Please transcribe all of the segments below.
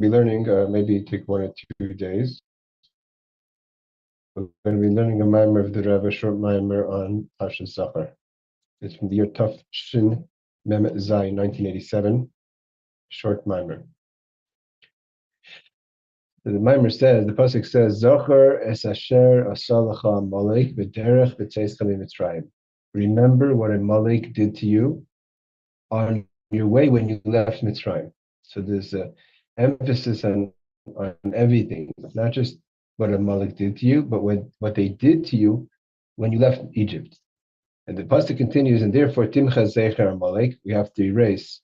be learning, maybe take 1 or 2 days. We're going to be learning a Maamar of the Rebbe, a short Maamar on Asa Zachar. It's from the year Tuf Shin Mem Zai, 1987. Short Maamar. So the Maamar says, the pasuk says, Zachar es asher Asa Lecha Amalek b'derech Yetzias Mitzrayim. Remember what Amalek did to you on your way when you left Mitzrayim. So there's an emphasis on everything, not just what Amalek did to you, but what they did to you when you left Egypt. And the pasuk continues, and therefore Timcha Zachar Amalek, we have to erase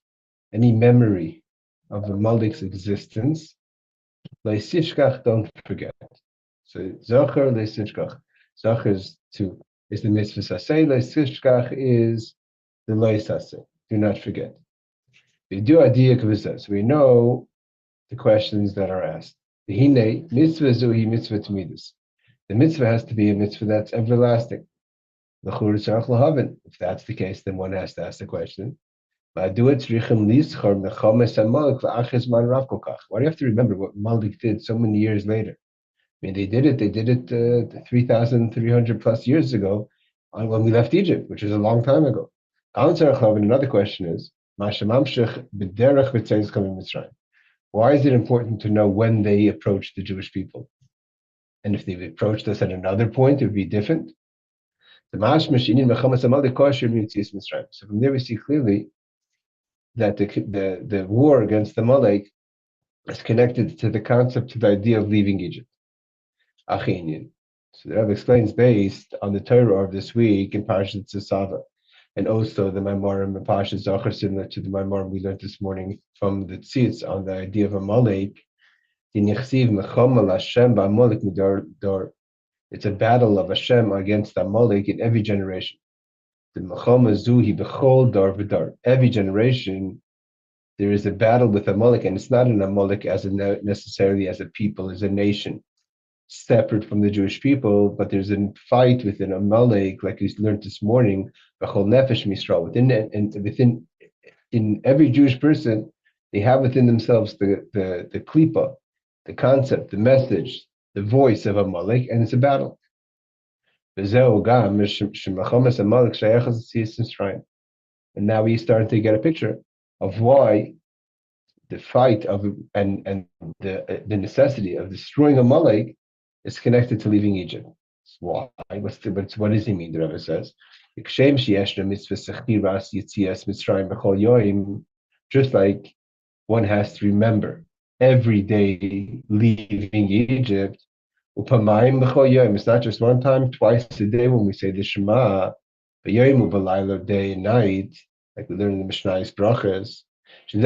any memory of Amalek's existence. Leisishkach, don't forget. So Zachar leisishkach. Zachar is the mitzvah saseh. Leisishkach is the leisaseh. Do not forget. We do idea kavisa, so we know the questions that are asked. The hine mitzvah zuhi mitzvah tamidus. The mitzvah has to be a mitzvah that's everlasting. If that's the case, then one has to ask the question. Why do you have to remember what Amalek did so many years later? I mean, they did it 3,300 plus years ago when we left Egypt, which is a long time ago. Another question is, why is it important to know when they approached the Jewish people? And if they approached us at another point, it would be different. So from there we see clearly that the war against Amalek is connected to the concept, to the idea of leaving Egypt. So the Rebbe explains based on the Torah of this week in Parashat Tzava, and also the Maamar in Parashat Zachar, similar to the Maamar we learned this morning from the Tzitz on the idea of Amalek. It's a battle of Hashem against Amalek in every generation. Every generation, there is a battle with Amalek, and it's not an Amalek necessarily as a people, as a nation, separate from the Jewish people, but there's a fight within Amalek, like we learned this morning, in every Jewish person, they have within themselves the klipa, the concept, the message, the voice of Amalek, and it's a battle. And now we start to get a picture of why the fight of and the necessity of destroying Amalek is connected to leaving Egypt. Why? What does he mean? The Rebbe says, just like one has to remember every day leaving Egypt. It's not just one time, twice a day when we say the Shema, but day and night, like we learn in the Mishnah's brachas. And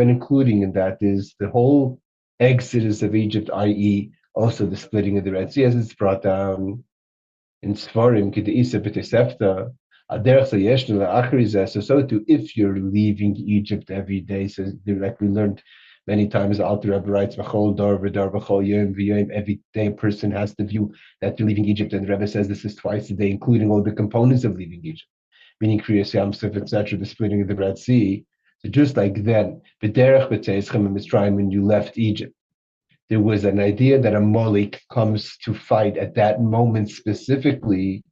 including in that is the whole exodus of Egypt, i.e., also the splitting of the Red Sea, as it's brought down in Sfarim, so too, if you're leaving Egypt every day, so like we learned many times, the Alter Rebbe writes, every day a person has the view that they're leaving Egypt, and the Rebbe says this is twice a day, including all the components of leaving Egypt, meaning Kriyas Yamsuf, etc., the splitting of the Red Sea. So just like then, when you left Egypt, there was an idea that Amalek comes to fight at that moment specifically.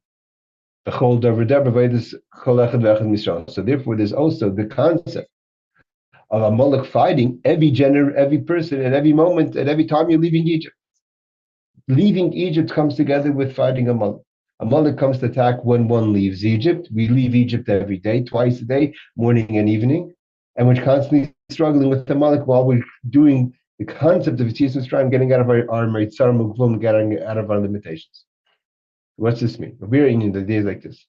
So therefore, there's also the concept of Amalek fighting every person at every moment, at every time you're leaving Egypt. Leaving Egypt comes together with fighting Amalek. Amalek comes to attack when one leaves Egypt. We leave Egypt every day, twice a day, morning and evening, and we're constantly struggling with Amalek while we're doing the concept of Yetzias Mitzrayim, getting out of our Meitzar, getting out of our limitations. What's this mean? We're in the days like this.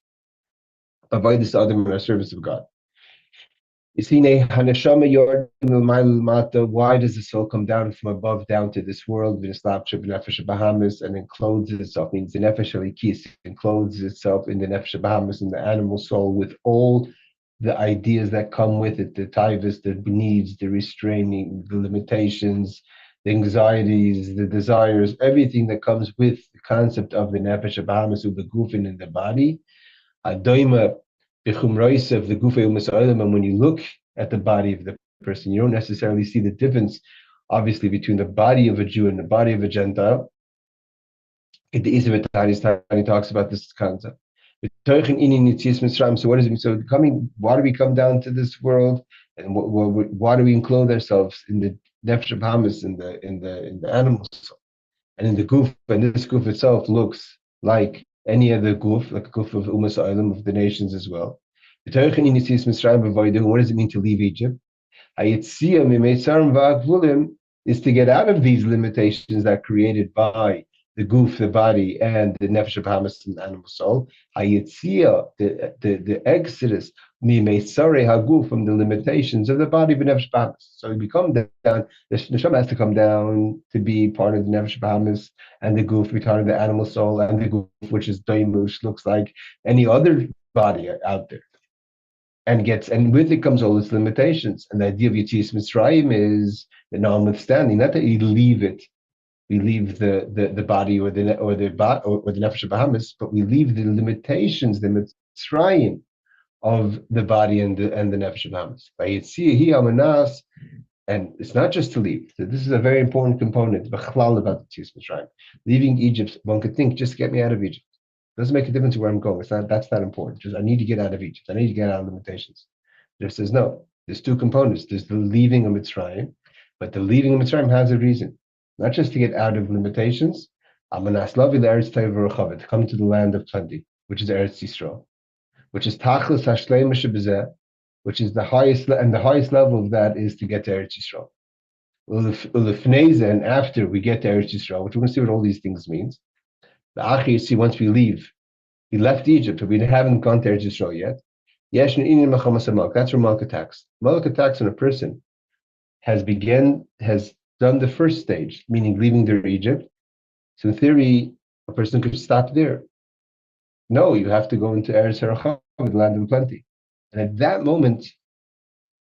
Avoid this other in our service of God. Why does the soul come down from above down to this world and encloses itself, means the nefesh alikis, encloses itself in the nefesh bahamas, in the animal soul, with all the ideas that come with it, the taivas, the needs, the restraining, the limitations, the anxieties, the desires, everything that comes with the concept of the nefesh bahamas, the gufin in the body. Adoima of the Gufa Umas Olam, and when you look at the body of the person. You don't necessarily see the difference, obviously, between the body of a Jew and the body of a Gentile. In the Asa Lecha Amalek, he talks about this concept. So what does it mean? So why do we come down to this world, and why do we enclose ourselves in the nefesh habahamis, in the animal soul, and in the goof? And this goof itself looks like any other goof, like a goof of Umas Olam, of the nations as well. What does it mean to leave Egypt? Is to get out of these limitations that are created by the goof, the body, and the nefesh habahamis, and the animal soul. The exodus, haguf, from the limitations of the body of the nefesh habahamis. So we come down. The neshama has to come down to be part of the nefesh habahamis, and the goof, we part of the animal soul, and the goof, which is daimush, looks like any other body out there. And with it comes all its limitations. And the idea of Yetzias Mitzrayim is that notwithstanding, not that you leave it, we leave the body or the nefesh habahamis, but we leave the limitations, the Mitzrayim of the body and the nefesh habahamis. And it's not just to leave. So this is a very important component about the Yetzias Mitzrayim. Leaving Egypt, one could think, just get me out of Egypt. Doesn't make a difference where I'm going. That's not important. Just I need to get out of Egypt. I need to get out of limitations. There says no. There's two components. There's the leaving of Mitzrayim, but the leaving of Mitzrayim has a reason, not just to get out of limitations. To come to the land of plenty, which is Eretz Yisrael, which is Tachlis Hashleim Shebezeh, which is the highest, and the highest level of that is to get to Eretz Yisrael. And after we get to Eretz Yisrael, which we're going to see what all these things means. The Achi, see, once we leave, we left Egypt, but we haven't gone to Eretz Yisrael yet. That's where Malek attacks. Malek attacks when a person has done the first stage, meaning leaving their Egypt. So in theory, a person could stop there. No, you have to go into Eretz Yisrael, the land of plenty. And at that moment,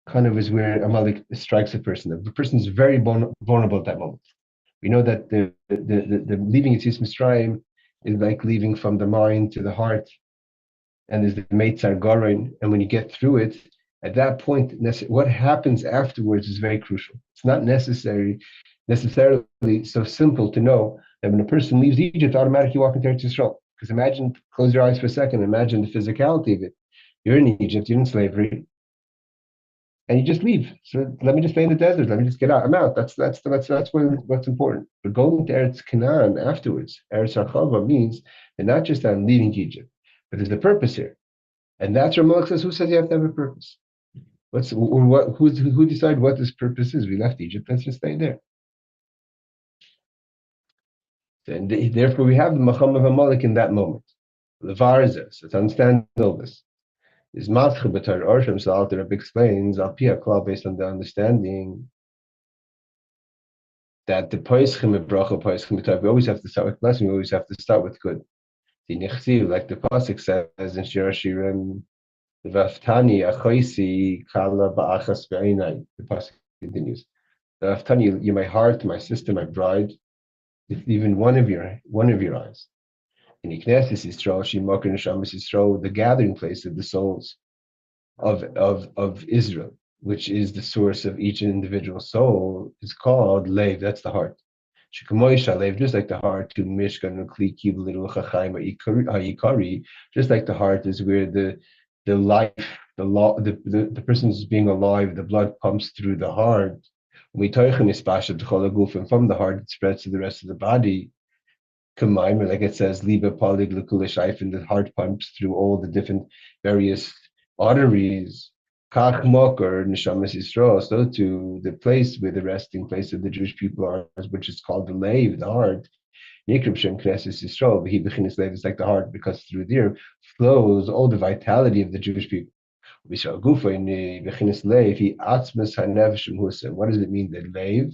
kind of is where Amalek strikes a person. The person is very vulnerable at that moment. We know that the leaving Yetzias Mitzrayim is like leaving from the mind to the heart, and there's the Meitzar Gorin, and when you get through it, at that point, what happens afterwards is very crucial. It's not necessarily so simple to know that when a person leaves Egypt, automatically walk into Eretz Yisrael. Because imagine, close your eyes for a second, imagine the physicality of it. You're in Egypt, you're in slavery, and you just leave. So let me just stay in the desert. Let me just get out. I'm out. That's what's important. But going to Eretz Canaan afterwards, Eretz Archava, means that not just I'm leaving Egypt, but there's a purpose here, and that's where Malek says, "Who says you have to have a purpose? Who decided what this purpose is? We left Egypt. Let's just stay there." And therefore, we have the Macham of Amalek in that moment. The Varza. So to understand all this. Is Matcha B'Tar Orsham, so the Rebbe explains, Al Pia Klal, based on the understanding that the Poischim of Bracha, Poischim B'Tar, we always have to start with blessing, we always have to start with good. The Nechziv, like the Pasuk says in Shir Hashirim, the Vaftani, Achoisi, Kala Ba'achas Be'inai, the Pasuk continues. The Vaftani, you're my heart, my sister, my bride, with even one of your eyes. In Knesset Yisrael, Shimok and Neshamas Yisrael, the gathering place of the souls of Israel, which is the source of each individual soul, is called Lev. That's the heart. Shikamoisha Lev, just like the heart to Mishkan and Kli Kibul Chachaim Ha'ikari, just like the heart is where the life, the person is being alive, the blood pumps through the heart. And from the heart it spreads to the rest of the body. Like it says, Liba Polig Lukulishaif, and the heart pumps through all the different various arteries. Kach Mokar Neshamas Yisrael, so to the place where the resting place of the Jewish people are, which is called the Lev, the heart. Yikrib Knesset Yisrael, V'hi B'chinas Lev is like the heart, because through there flows all the vitality of the Jewish people. V'shal Gufa in B'chinas Lev, He Atzmas HaNefesh Husa. What does it mean, the Lev?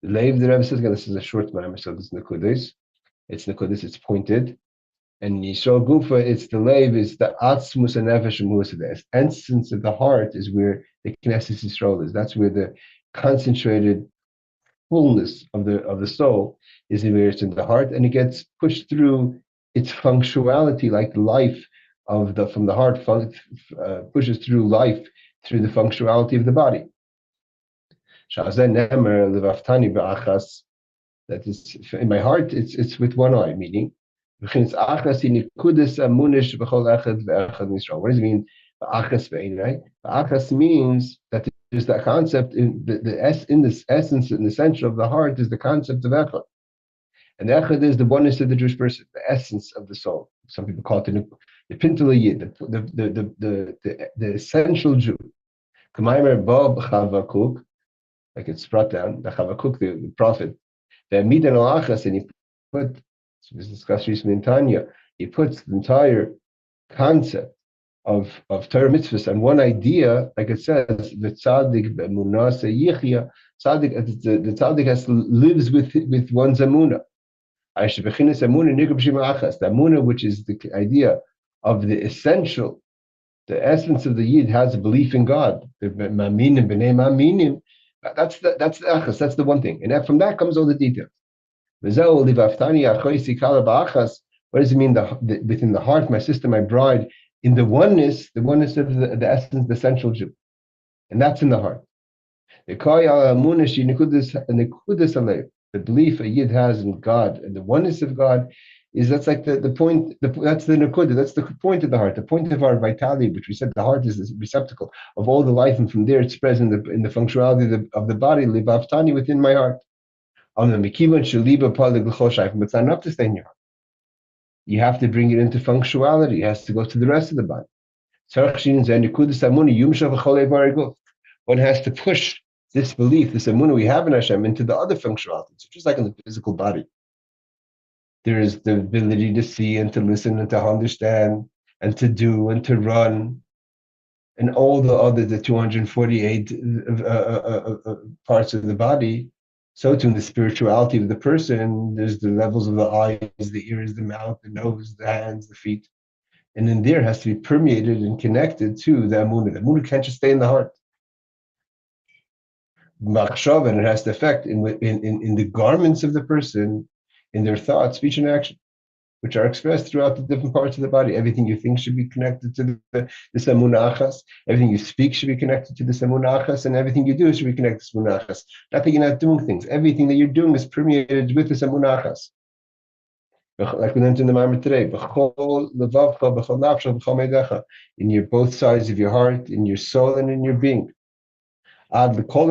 The Lev, the Rebbe says, again, this is a short Maamar, so this is Nekudas. It's Nekudas, it's pointed. And Yishol Gufa, it's the Lev, is the Atzmus HaNefesh Husa. The essence of the heart is where the Knesset Yisrael is. That's where the concentrated fullness of the soul is where it's in the heart, and it gets pushed through its functionality, like life from the heart pushes through life through the functionality of the body. That is, in my heart, it's with one eye, meaning, what does it mean? Achas means that there's that concept in this essence, in the center of the heart, is the concept of echad. And echad is the oneness of the Jewish person, the essence of the soul. Some people call it the pintel yid, the essential Jew. Maamar Bob Chavakuk, like it's brought down, the Chavakuk, the prophet, the Midan al-Achas, and he put, so this is discussed recently in Tanya, he puts the entire concept of Torah mitzvahs and one idea, like it says, the tzaddik Emunah yichya, the tzaddik lives with one's Emunah. The Emunah, which is the idea of the essential, the essence of the Yid, has a belief in God. That's the achas, that's the one thing. And from that comes all the details. What does it mean within the heart, my sister, my bride, in the oneness of the essence, the essential Jew? And that's in the heart. The belief a Yid has in God and the oneness of God that's like the point, that's the nekuda, that's the point of the heart, the point of our vitality, which we said the heart is the receptacle of all the life, and from there it's present in the functionality of the body, livaftani, within my heart. But it's not enough to stay in your heart. You have to bring it into functionality. It has to go to the rest of the body. One has to push this belief, this emunah we have in Hashem, into the other functionalities, just like in the physical body. There is the ability to see and to listen and to understand and to do and to run and all the 248 parts of the body. So too in the spirituality of the person, there's the levels of the eyes, the ears, the mouth, the nose, the hands, the feet. And in there has to be permeated and connected to the emunah. The emunah can't just stay in the heart. Machshav, and it has to affect in the garments of the person, in their thoughts, speech, and action, which are expressed throughout the different parts of the body. Everything you think should be connected to this emunah achas. Everything you speak should be connected to this emunah achas, and everything you do should be connected to this emunah achas. Not that you're not doing things. Everything that you're doing is permeated with this emunah achas. Like we learned in the Maamar today, in your both sides of your heart, in your soul, and in your being. Until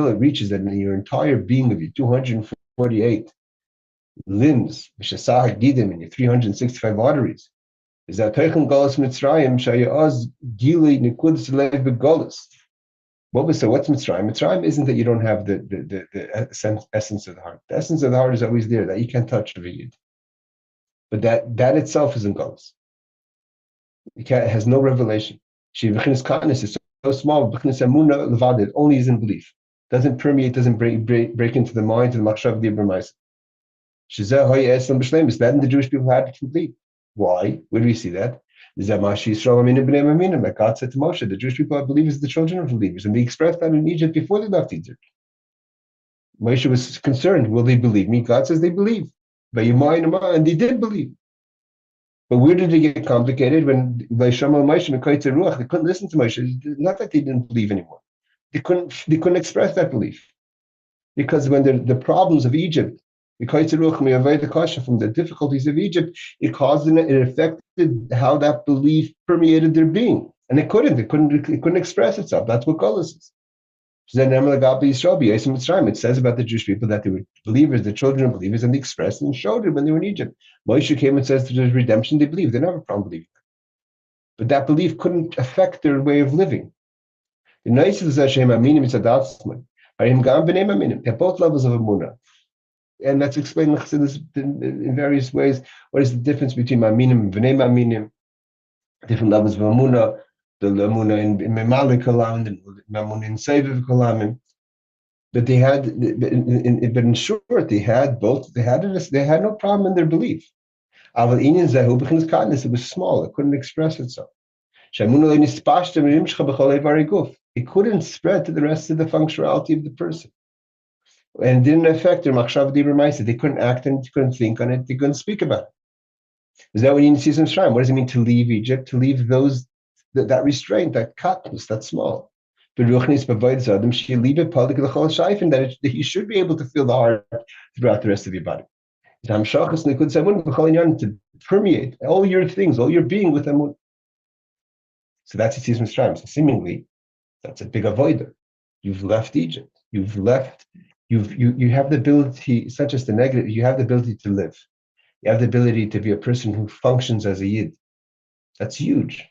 it reaches that in your entire being of your 248 limbs, and your 365 arteries, is that what's Mitzrayim? Mitzrayim isn't that you don't have the essence of the heart. The essence of the heart is always there, that you can't touch of a Yid. But that itself is in Golos. It has no revelation. Kindness is so small, it only is in belief. Doesn't permeate, doesn't break into the mind, to the machshav dibramaisa. That the Jewish people had to complete. Why? Where do we see that? Like God said to Moshe, the Jewish people are believers, the children of believers, and they expressed that in Egypt before they left Egypt. Moshe was concerned, will they believe me? God says they believe. And they did believe. But where did it get complicated? When they couldn't listen to Moshe. Not that they didn't believe anymore. They couldn't express that belief. Because when the problems of Egypt, from the difficulties of Egypt, it affected how that belief permeated their being. And it couldn't express itself. That's what Golos is. It says about the Jewish people that they were believers, the children of believers, and they expressed and showed it when they were in Egypt. Moshe came and says to there's redemption, they believe. They never have a problem believing. But that belief couldn't affect their way of living. The nice is Hashem aminim at both levels of Emunah. And that's explained in various ways. What is the difference between Maminim and Bnei Maminim? Different levels of Emunah. The Emunah in Memalik Kolam, the Emunah in Seviv Kolamim. But they had, but in short, they had both. They had no problem in their belief. Aval Inyan Zehu b'chinas kindness. It was small. It couldn't express itself. It couldn't spread to the rest of the functionality of the person. And it didn't affect their machshav dibur ma'aseh. They couldn't act on it, they couldn't think on it, they couldn't speak about it. Is that what you see in Mitzrayim? What does it mean to leave Egypt? To leave that restraint, that katnus, that small. that you should be able to feel the heart throughout the rest of your body. To permeate all your things, all your being with Emunah. So that's Yetzias Mitzrayim. So seemingly, that's a big avodah. You've left Egypt. You have the ability, it's not just the negative, you have the ability to live. You have the ability to be a person who functions as a yid. That's huge.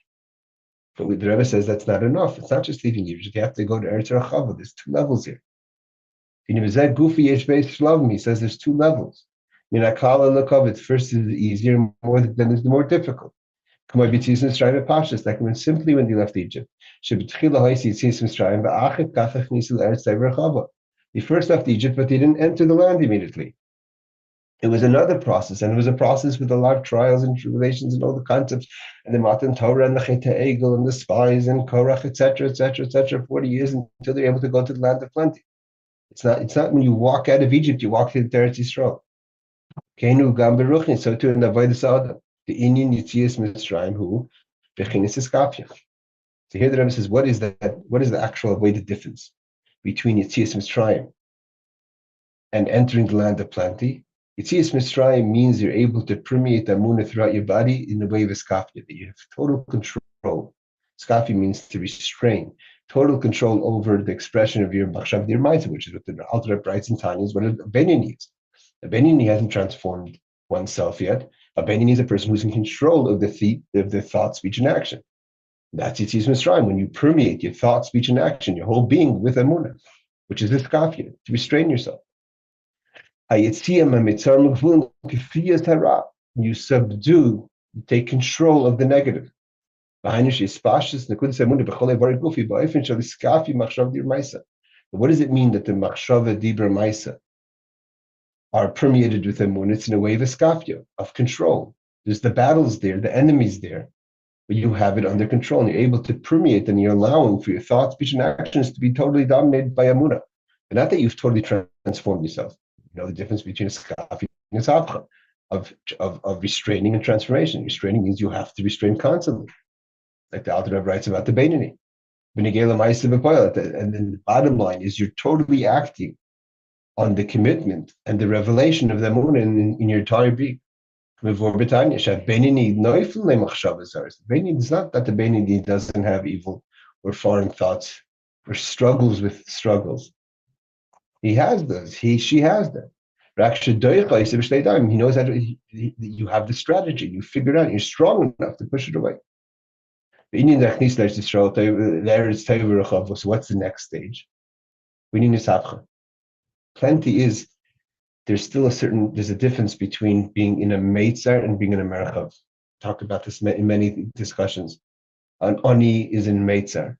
But the Rebbe says that's not enough. It's not just leaving Egypt. You have to go to Eretz Rachava. There's 2 levels here. He says there's 2 levels. First is easier, then is the more difficult. That can mean simply when you left Egypt. You first left Egypt, but they didn't enter the land immediately. It was another process, and it was a process with a lot of trials and tribulations and all the concepts, and the Matan Torah and the Chet Egel and the spies and Korach, etc., 40 years until they're able to go to the land of plenty. It's not when you walk out of Egypt, you walk to the Eretz Yisrael. So too in the avodah Adar, the Inyan Yetzias Mitzrayim, who bechinas iskafya. So here the Rebbe says, what is the actual avodah difference between Yetzias Mitzrayim and entering the land of plenty? Yetzias Mitzrayim means you're able to permeate Emunah throughout your body in the way of iskafya, that you have total control. Iskafya means to restrain, total control over the expression of your machshav d'irmaisa, which is what the Adar writes in Tanya, is what a Benini needs. A Benini hasn't transformed oneself yet. A Benini is a person who's in control of the thought, speech, and action. That's Yetzias Mitzrayim, when you permeate your thought, speech, and action, your whole being with Emunah, which is iskafya, to restrain yourself. You subdue, you take control of the negative. What does it mean that the machshava dibra maisa are permeated with Emunah? It's in a way of iskafya, of control. There's the battles there, the enemies there, but you have it under control, and you're able to permeate, and you're allowing for your thoughts, speech, and actions to be totally dominated by Emunah. But not that you've totally transformed yourself. You know the difference between iskafya and ishapcha, of restraining and transformation. Restraining means you have to restrain constantly, like the Adar writes about the Beinoni. And then the bottom line is you're totally acting on the commitment and the revelation of the Emunah in your entire being. Beinoni is not that the Beinoni doesn't have evil or foreign thoughts or struggles with struggles. He has those. She has them. He knows that you have the strategy. You figure it out. You're strong enough to push it away. So what's the next stage? We need ishapcha. Plenty is, there's a difference between being in a meitzar and being in a merchav. Talked about this in many discussions. An oni is in meitzar.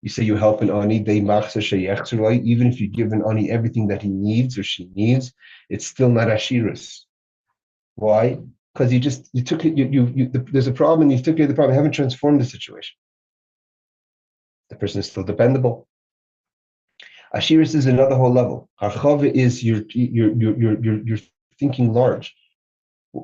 You say you help an oni, even if you give an oni everything that he needs or she needs, it's still not ashiras. Why? Because you took it. There's a problem, and you took care of the problem. You haven't transformed the situation. The person is still dependable. Ashiras is another whole level. Harchava is you're thinking large.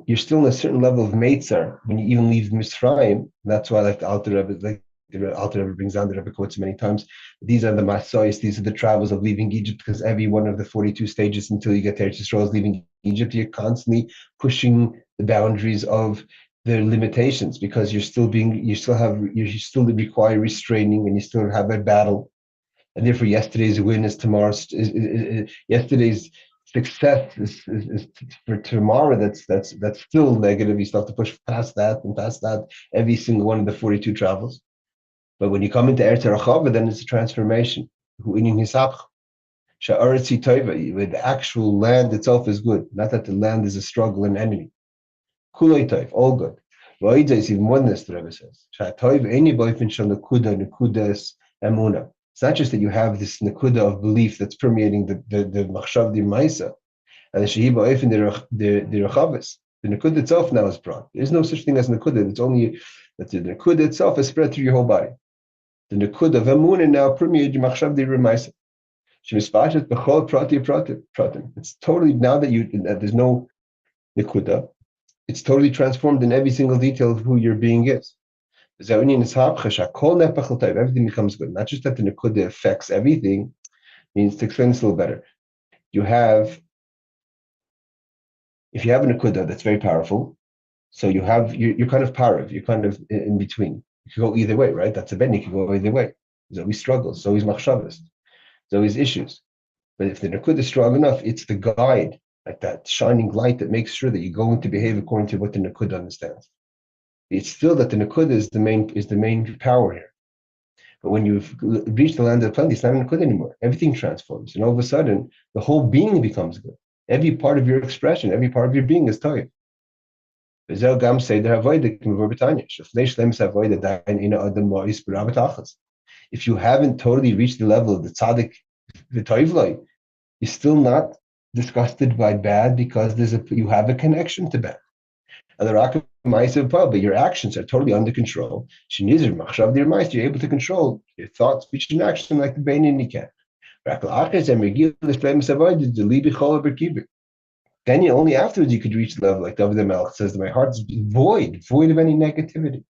You're still in a certain level of meitzar when you even leave Mitzrayim. That's why, like the Alter Rebbe, the Alter Rebbe brings down, the Rebbe quotes many times, these are the masois, these are the travels of leaving Egypt, because every one of the 42 stages until you get to Eretz Yisrael is leaving Egypt. You're constantly pushing the boundaries of the limitations, because you still require restraining, and you still have a battle. And therefore yesterday's win is tomorrow's, yesterday's success is for tomorrow. That's still negative. You still have to push past that and past that every single one of the 42 travels. But when you come into Eretz Rachava, then it's a transformation. Who in ishapcha, sha'aretzi toiva, where the actual land itself is good, not that the land is a struggle and enemy. Kulei toiv, all good. Va'idza is even more than this, the Rebbe says. Sha'toiv any boyfriend shal nekudas Emunah. It's not just that you have this nekuda of belief that's permeating the machshav d'maisa, and the shehi boyfriend the rechavas. The nekuda itself now is brought. There is no such thing as nekuda. It's only that the nekuda itself is spread through your whole body. The nekuda of Emunah now permeates your machshav d'maisa. Shemispashet b'chol pratim. It's totally, now that there's no nekuda, it's totally transformed in every single detail of who your being is. Everything becomes good. Not just that the nekuda affects everything. Means, to explain this a little better, if you have a nekuda that's very powerful, so you're kind of parav, you're kind of in between. You can go either way, right? That's a ben. You can go either way. There's always struggles. There's always machshavas. There's always issues. But if the nekuda is strong enough, it's the guide, like that shining light that makes sure that you're going to behave according to what the nekuda understands. It's still that the nekuda is the main power here. But when you've reached the land of plenty, it's not a nekuda anymore. Everything transforms, and all of a sudden, the whole being becomes good. Every part of your expression, every part of your being is toiv. If you haven't totally reached the level of the tzaddik, the toivloi, you're still not disgusted by bad because you have a connection to bad. And but your actions are totally under control. You're able to control your thoughts, speech, and action like the Beinin can. Then only afterwards you could reach the level like David Melech says that my heart is void of any negativity.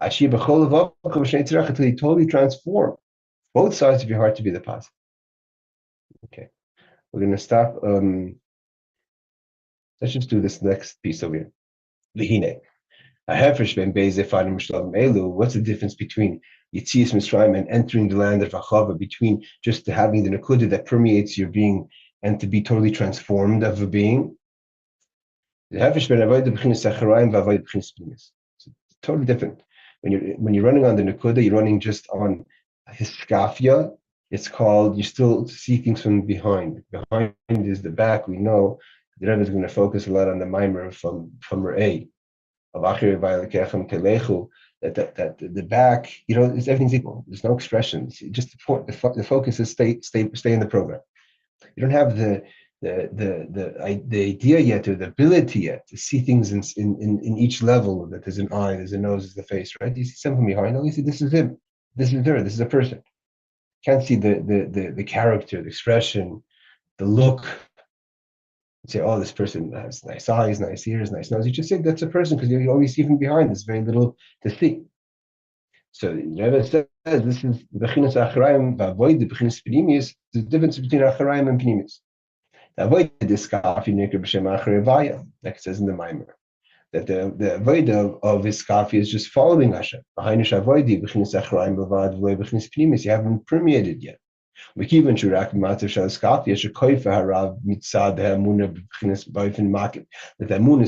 Until you totally transform both sides of your heart to be the positive. Okay, we're going to stop. Let's just do this next piece over here. V'hine. What's the difference between Yetzias Mitzrayim and entering the land of Achava, between just having the nekuda that permeates your being and to be totally transformed of a being? It's totally different. When you're running on the nekuda, you're running just on iskafya. It's called, you still see things from behind. Behind is the back. We know the Rebbe is going to focus a lot on the Maamar from Rebbe. That the back, everything's equal. There's no expressions. Just the focus is stay in the program. You don't have the idea yet or the ability yet to see things in each level. That there's an eye, there's a nose, there's the face. Right? You see something behind. Oh, you see this is him. This is her. This is a person. Can't see the character, the expression, the look. Say, oh, this person has nice eyes, nice ears, nice nose. You just say that's a person because you always see from behind. There's very little to see. So the Rebbe says this is bechinas acharayim v'avodah the bechinas penimis. The difference between acharayim and penimis. The avodah is iskafya nikra b'shem acharayvaya, like it says in the Maamar, that the avodah of iskafya is just following Hashem. Behind avodah bechinas acharayim v'avad v'loy bechinas penimis. You haven't permeated yet. The Emunah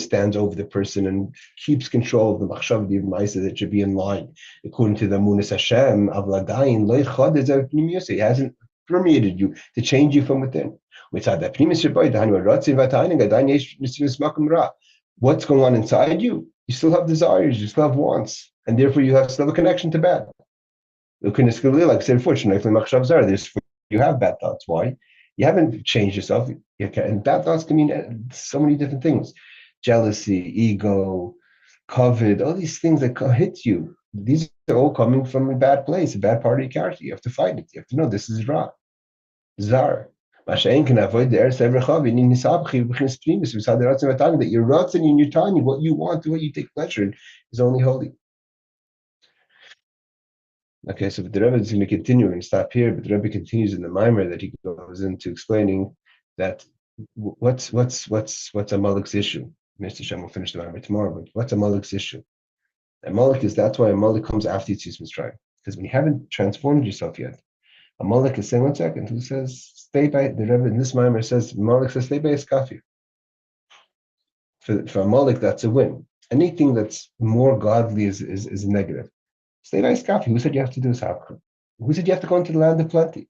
stands over the person and keeps control of the machshav that should be in line according to the Emunah Hashem. He hasn't permeated you to change you from within. What's going on inside you? You still have desires, you still have wants, and therefore you still have a connection to bad. Like I said before, you have bad thoughts. Why? You haven't changed yourself. And bad thoughts can mean so many different things. Jealousy, ego, covet, all these things that hit you. These are all coming from a bad place, a bad part of your character. You have to fight it. You have to know this is Ra. Zar. Mashain can avoid the eretz everchav in ishapcha b'chinas penimis. We saw the ratzon v'tanya that your ratzon in your tanya, what you want, what you take pleasure in, is only holy. Okay, so the Rebbe is going to continue and stop here, but the Rebbe continues in the Maamar that he goes into explaining that what's Amalek's issue. Mr. Hashem will finish the Maamar tomorrow, but what's Amalek's issue? That's why Amalek comes after Yetzias Mitzrayim, because when you haven't transformed yourself yet, Amalek is saying 1 second, who says stay by the Rebbe in this Maamar says Amalek says stay by iskafya. For Amalek, that's a win. Anything that's more godly is a negative. Stay by iskafya. Who said you have to do ishapcha? Who said you have to go into the land of plenty?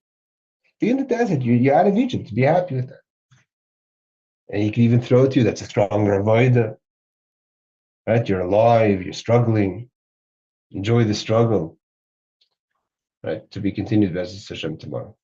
Be in the desert. You're out of Egypt. Be happy with that. And he can even throw it to you. That's a stronger avodah. Right? You're alive. You're struggling. Enjoy the struggle. Right? To be continued, Hashem tomorrow.